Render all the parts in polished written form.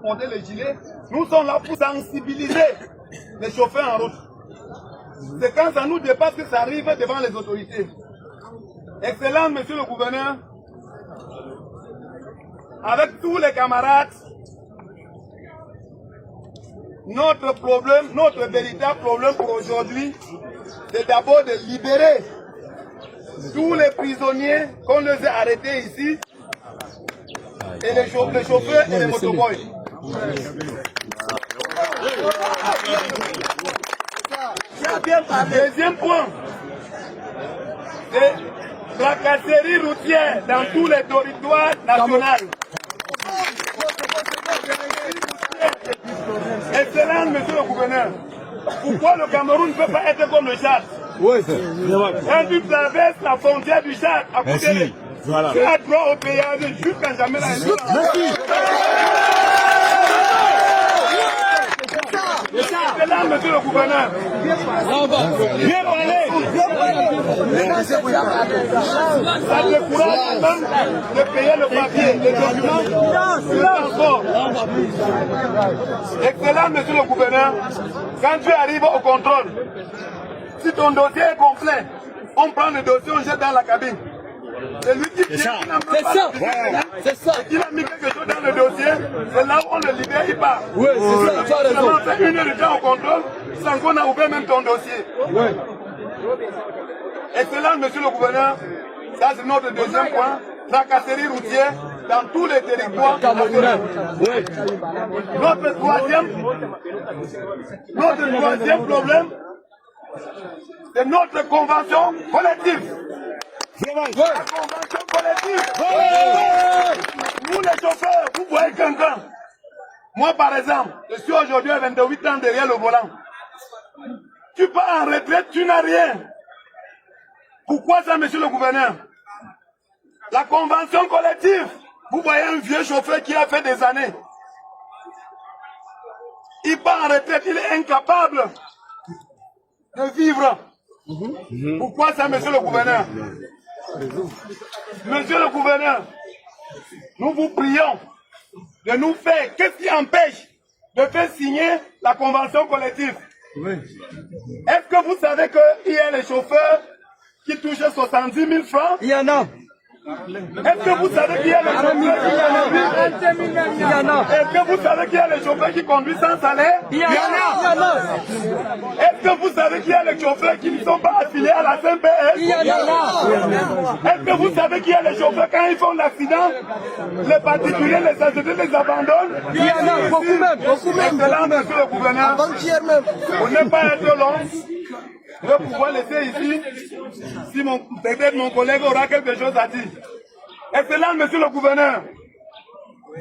porter le gilet. Nous sommes là pour sensibiliser les chauffeurs en route. C'est quand ça nous dépasse que ça arrive devant les autorités. Excellent, monsieur le gouverneur, avec tous les camarades, notre problème, notre véritable problème pour aujourd'hui, c'est d'abord de libérer tous les prisonniers qu'on les a arrêtés ici, et les chauffeurs et les motoboys. Deuxième point, c'est la tracasserie routière dans tous les territoires nationaux. Excellent, monsieur le gouverneur. Pourquoi le Cameroun ne peut pas être comme le Tchad? Oui, quand tu traverses la frontière du Tchad, à côté, tu as droit au péage jusqu'à jamais la Excellent, monsieur le gouverneur. Bien parlé. Ça décourage même de payer le papier, les documents, le transport. Excellent, monsieur le gouverneur. Quand tu arrives au contrôle, si ton dossier est complet, on prend le dossier, on jette dans la cabine. C'est lui qui vient, c'est ça. Il a mis quelque chose dans le dossier, c'est là où on le libère, il part. Oui, c'est ça, tu as raison. On fait 1 heure de temps au contrôle, sans qu'on a ouvert même ton dossier. Oui. Excellent, monsieur le gouverneur. Ça, c'est notre deuxième point. Tracasserie routière dans tous les territoires nationaux. Oui. Notre troisième problème, c'est notre convention collective. La convention collective. Nous les chauffeurs, vous voyez quelqu'un. Moi par exemple, je suis aujourd'hui à 28 ans derrière le volant. Tu pars en retraite, tu n'as rien. Pourquoi ça, monsieur le gouverneur? La convention collective. Vous voyez un vieux chauffeur qui a fait des années. Il part en retraite, il est incapable de vivre. Pourquoi ça, monsieur le gouverneur? Monsieur le gouverneur, nous vous prions de nous faire, qu'est-ce qui empêche de faire signer la convention collective? Est-ce que vous savez qu'il y a les chauffeurs qui touchent 70 000 francs? Il y en a. Est-ce que vous savez qu'il y a les chauffeurs Est-ce que vous savez qu'il y a les chauffeurs qui conduisent sans salaire? Il y en a. Est-ce que vous savez qu'il y a les chauffeurs qui ne sont pas affiliés à la CNPS? Il y en a. Est-ce que vous savez qu'il y a les chauffeurs quand ils font l'accident, les particuliers, les sociétés les abandonnent? Il y en a, beaucoup même. Excellent, monsieur le gouverneur. Pour ne pas être long, je vais pouvoir laisser ici, si peut-être mon collègue aura quelque chose à dire. Excellent, monsieur le gouverneur.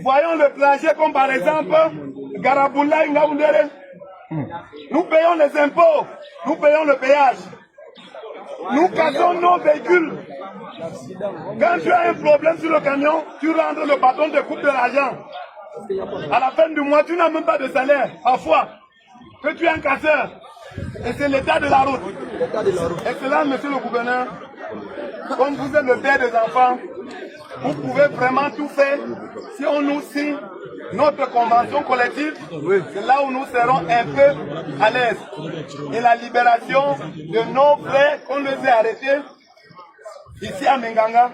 Voyons le trajet comme par exemple Garaboula, Ngaoundere. Nous payons les impôts, nous payons le péage. Nous cassons nos véhicules. Quand tu as un problème sur le camion, tu rentres, le patron te coupe de l'argent. À la fin du mois, tu n'as même pas de salaire. Parfois, que tu es un casseur. Et c'est l'état de la route. Excellent, monsieur le gouverneur. Comme vous êtes le père des enfants, vous pouvez vraiment tout faire si on nous signe notre convention collective. C'est là où nous serons un peu à l'aise. Et la libération de nos frères qu'on les a arrêtés ici à Menganga.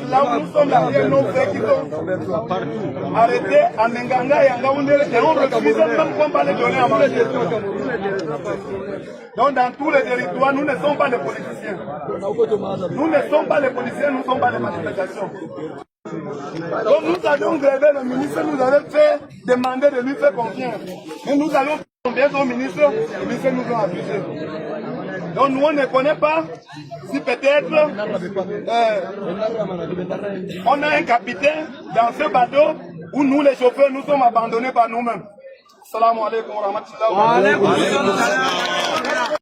Là où nous sommes derrière nos frères qui sont arrêtés à Menganga et à Ngaoundere et on refuse même qu'on va les donner à manger. Donc dans tous les territoires, nous ne sommes pas les politiciens. Nous ne sommes pas les policiers, nous ne sommes pas les manifestations. Donc nous avions grévé le ministre, nous avons fait demander de lui faire confiance. Et nous allons faire au ministre, le ministre nous a accusés. Donc nous on ne connaît pas si peut-être on a un capitaine dans ce bateau où nous les chauffeurs nous sommes abandonnés par nous-mêmes. Salam alaikum wa rahmatullahi wa barakatuh.